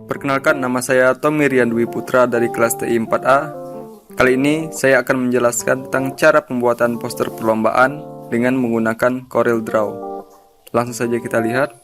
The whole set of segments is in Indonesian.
Perkenalkan, nama saya Tommy Rian Dwi Putra dari kelas TI 4A. Kali ini saya akan menjelaskan tentang cara pembuatan poster perlombaan dengan menggunakan Corel Draw. Langsung saja kita lihat.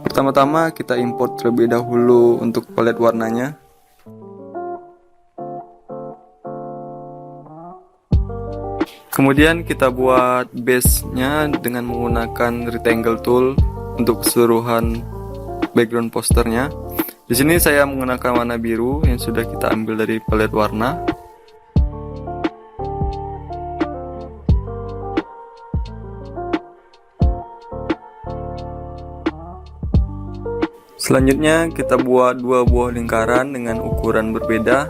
Pertama-tama kita import terlebih dahulu untuk palet warnanya. Kemudian kita buat base-nya dengan menggunakan rectangle tool untuk keseluruhan background posternya. Di sini saya menggunakan warna biru yang sudah kita ambil dari palet warna. Selanjutnya kita buat dua buah lingkaran dengan ukuran berbeda.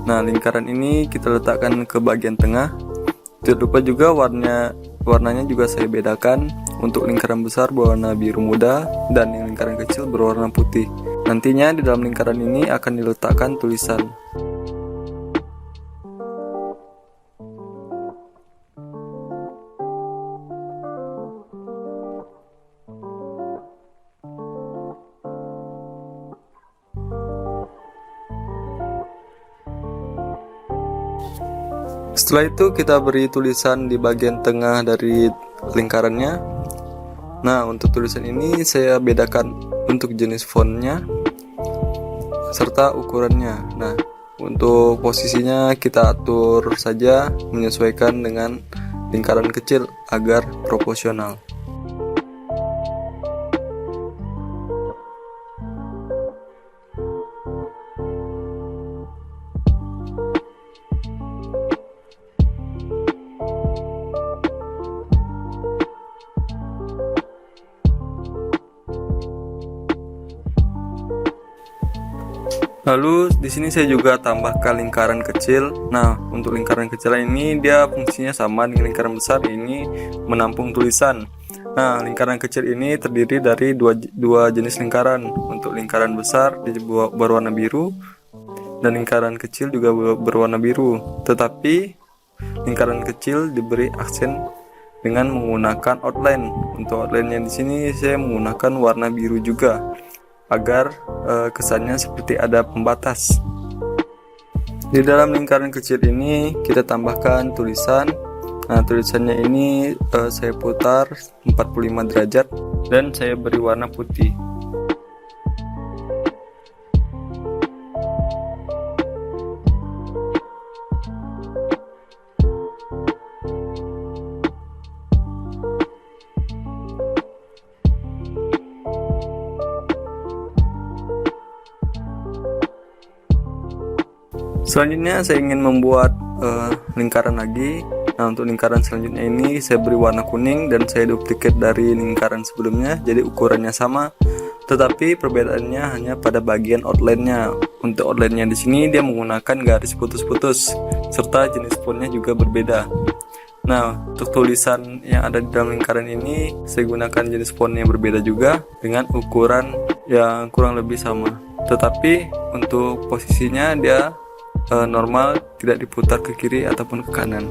Nah, lingkaran ini kita letakkan ke bagian tengah. Tidak lupa juga warnanya juga saya bedakan. Untuk lingkaran besar berwarna biru muda dan yang lingkaran kecil berwarna putih. Nantinya di dalam lingkaran ini akan diletakkan tulisan. Setelah itu kita beri tulisan di bagian tengah dari lingkarannya. Nah, untuk tulisan ini saya bedakan untuk jenis fontnya serta ukurannya. Nah, untuk posisinya kita atur saja menyesuaikan dengan lingkaran kecil agar proporsional. Lalu di sini saya juga tambahkan lingkaran kecil. Nah, untuk lingkaran kecil ini dia fungsinya sama dengan lingkaran besar, ini menampung tulisan. Nah, lingkaran kecil ini terdiri dari dua jenis lingkaran. Untuk lingkaran besar berwarna biru dan lingkaran kecil juga berwarna biru. Tetapi lingkaran kecil diberi aksen dengan menggunakan outline. Untuk outline-nya di sini saya menggunakan warna biru juga, agar kesannya seperti ada pembatas. Di dalam lingkaran kecil ini kita tambahkan tulisan. Nah, tulisannya ini saya putar 45 derajat dan saya beri warna putih. Selanjutnya saya ingin membuat lingkaran lagi. Nah, untuk lingkaran selanjutnya ini saya beri warna kuning dan saya duplicate dari lingkaran sebelumnya, jadi ukurannya sama, tetapi perbedaannya hanya pada bagian outline-nya. Untuk outline-nya di sini dia menggunakan garis putus-putus serta jenis fontnya juga berbeda. Nah, untuk tulisan yang ada di dalam lingkaran ini saya gunakan jenis font yang berbeda juga dengan ukuran yang kurang lebih sama. Tetapi untuk posisinya dia normal, tidak diputar ke kiri ataupun ke kanan.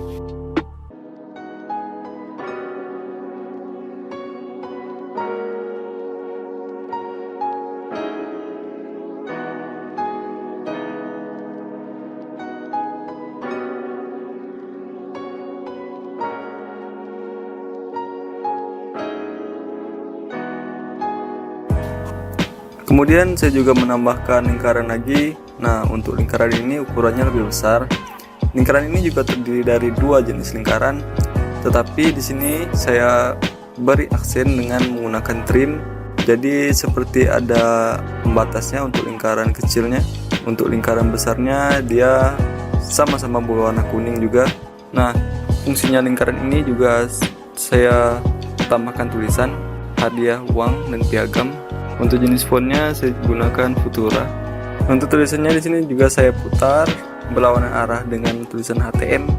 Kemudian saya juga menambahkan lingkaran lagi. Nah, untuk lingkaran ini ukurannya lebih besar. Lingkaran ini juga terdiri dari dua jenis lingkaran, tetapi di sini saya beri aksen dengan menggunakan trim. Jadi seperti ada pembatasnya untuk lingkaran kecilnya. Untuk lingkaran besarnya dia sama-sama berwarna kuning juga. Nah, fungsinya lingkaran ini juga saya tambahkan tulisan hadiah, uang, dan piagam. Untuk jenis fontnya saya gunakan Futura. Untuk tulisannya di sini juga saya putar berlawanan arah dengan tulisan HTM.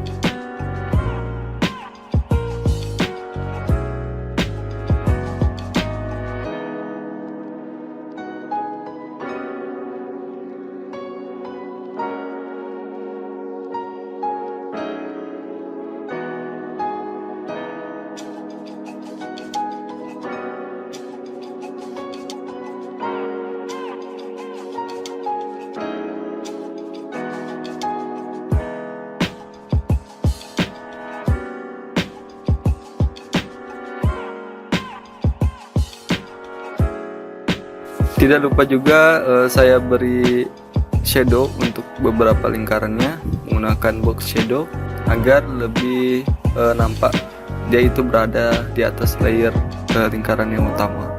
Tidak lupa juga saya beri shadow untuk beberapa lingkarannya menggunakan box shadow agar lebih nampak dia itu berada di atas layer lingkaran yang utama.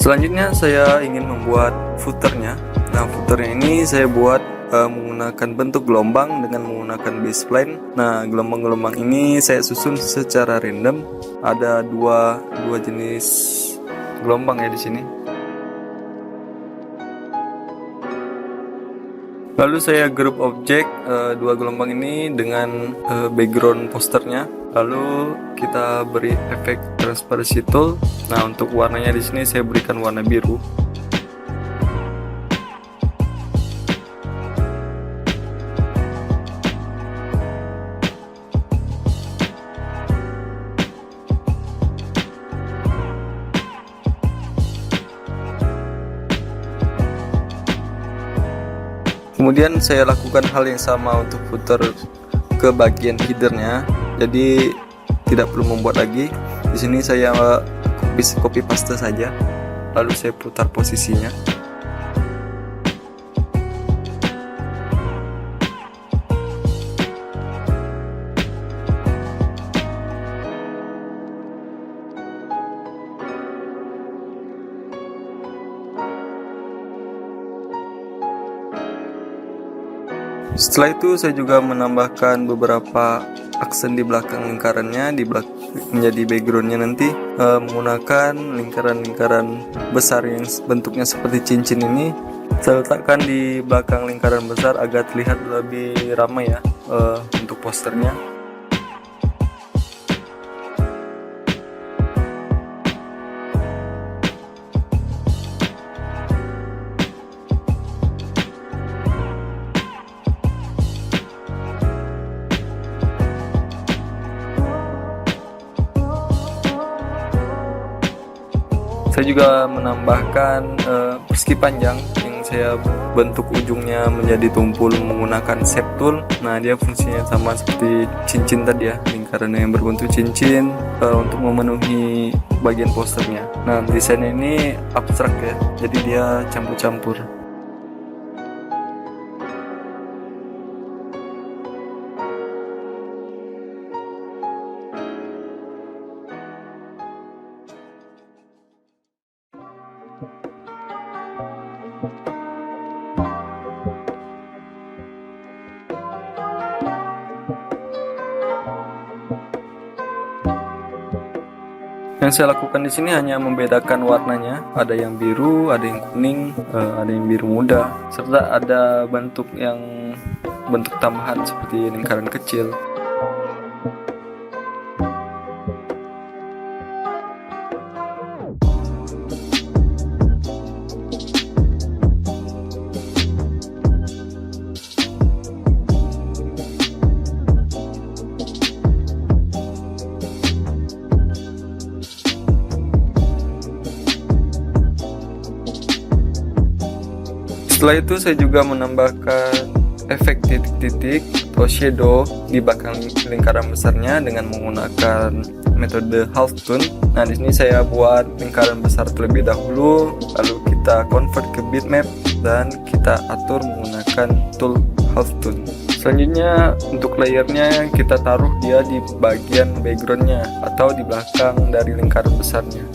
Selanjutnya saya ingin membuat footernya. Nah, footernya ini saya buat menggunakan bentuk gelombang dengan menggunakan baseline. Nah, gelombang-gelombang ini saya susun secara random. Ada dua jenis gelombang ya di sini. Lalu saya grup objek dua gelombang ini dengan background posternya. Lalu kita beri efek transparency tool. Nah, untuk warnanya di sini saya berikan warna biru. Kemudian saya lakukan hal yang sama untuk footer ke bagian headernya. Jadi tidak perlu membuat lagi. Di sini saya copy paste saja. Lalu saya putar posisinya. Setelah itu saya juga menambahkan beberapa aksen di belakang lingkarannya, menjadi backgroundnya nanti menggunakan lingkaran-lingkaran besar yang bentuknya seperti cincin ini. Saya letakkan di belakang lingkaran besar agar terlihat lebih ramai ya untuk posternya. Saya juga menambahkan persegi panjang yang saya bentuk ujungnya menjadi tumpul menggunakan shape tool. Nah, dia fungsinya sama seperti cincin tadi ya, lingkaran yang berbentuk cincin untuk memenuhi bagian posternya. Nah, desainnya ini abstrak ya, jadi dia campur-campur. Yang saya lakukan di sini hanya membedakan warnanya, ada yang biru, ada yang kuning, ada yang biru muda, serta ada bentuk tambahan seperti lingkaran kecil. Setelah itu saya juga menambahkan efek titik-titik atau shadow di belakang lingkaran besarnya dengan menggunakan metode half tone. Nah, di sini saya buat lingkaran besar terlebih dahulu, lalu kita convert ke bitmap dan kita atur menggunakan tool half tone. Selanjutnya untuk layernya kita taruh dia di bagian backgroundnya atau di belakang dari lingkaran besarnya.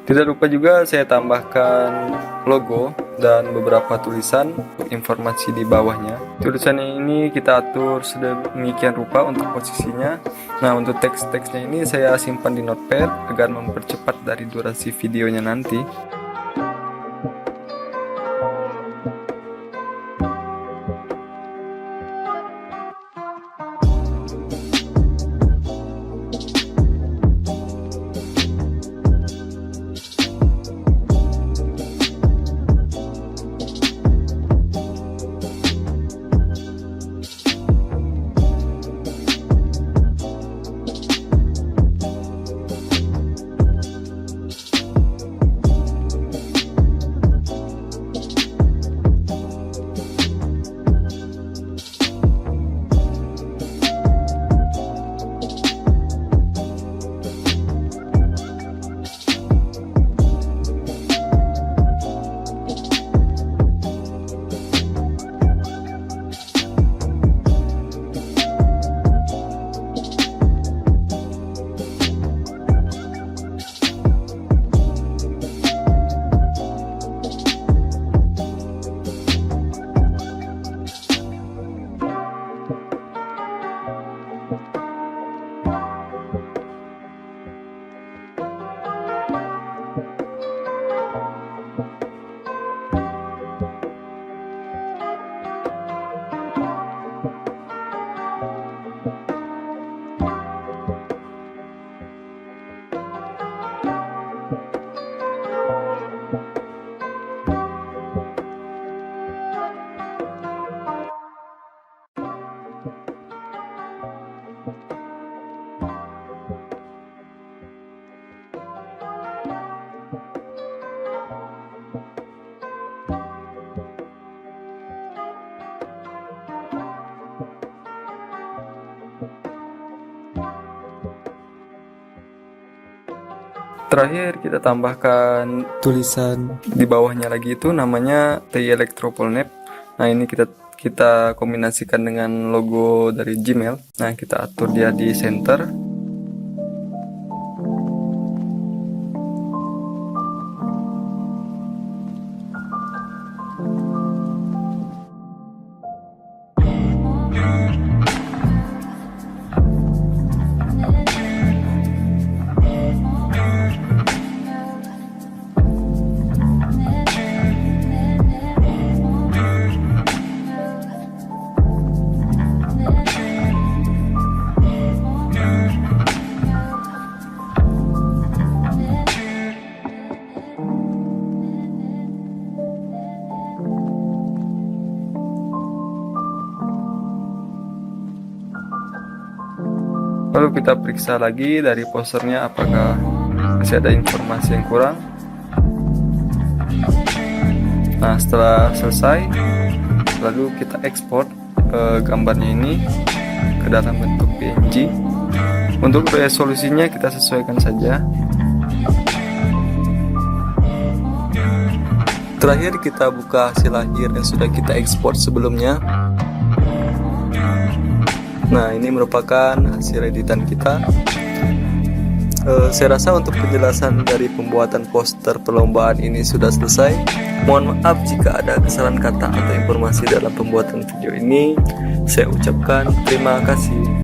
Tidak lupa juga saya tambahkan logo dan beberapa tulisan untuk informasi di bawahnya. Tulisan ini kita atur sedemikian rupa untuk posisinya. Nah, untuk teks-teksnya ini saya simpan di notepad agar mempercepat dari durasi videonya nanti. Terakhir kita tambahkan tulisan di bawahnya lagi, itu namanya TI Electropolnet. Nah, ini kita kombinasikan dengan logo dari Gmail. Nah, kita atur dia di center. Lalu kita periksa lagi dari posternya apakah masih ada informasi yang kurang. Nah, setelah selesai, lalu kita ekspor gambarnya ini ke dalam bentuk PNG. Untuk resolusinya kita sesuaikan saja. Terakhir kita buka hasil akhir yang sudah kita ekspor sebelumnya. Nah, ini merupakan hasil editan kita. Saya rasa untuk penjelasan dari pembuatan poster perlombaan ini sudah selesai. Mohon maaf jika ada kesalahan kata atau informasi dalam pembuatan video ini. Saya ucapkan terima kasih.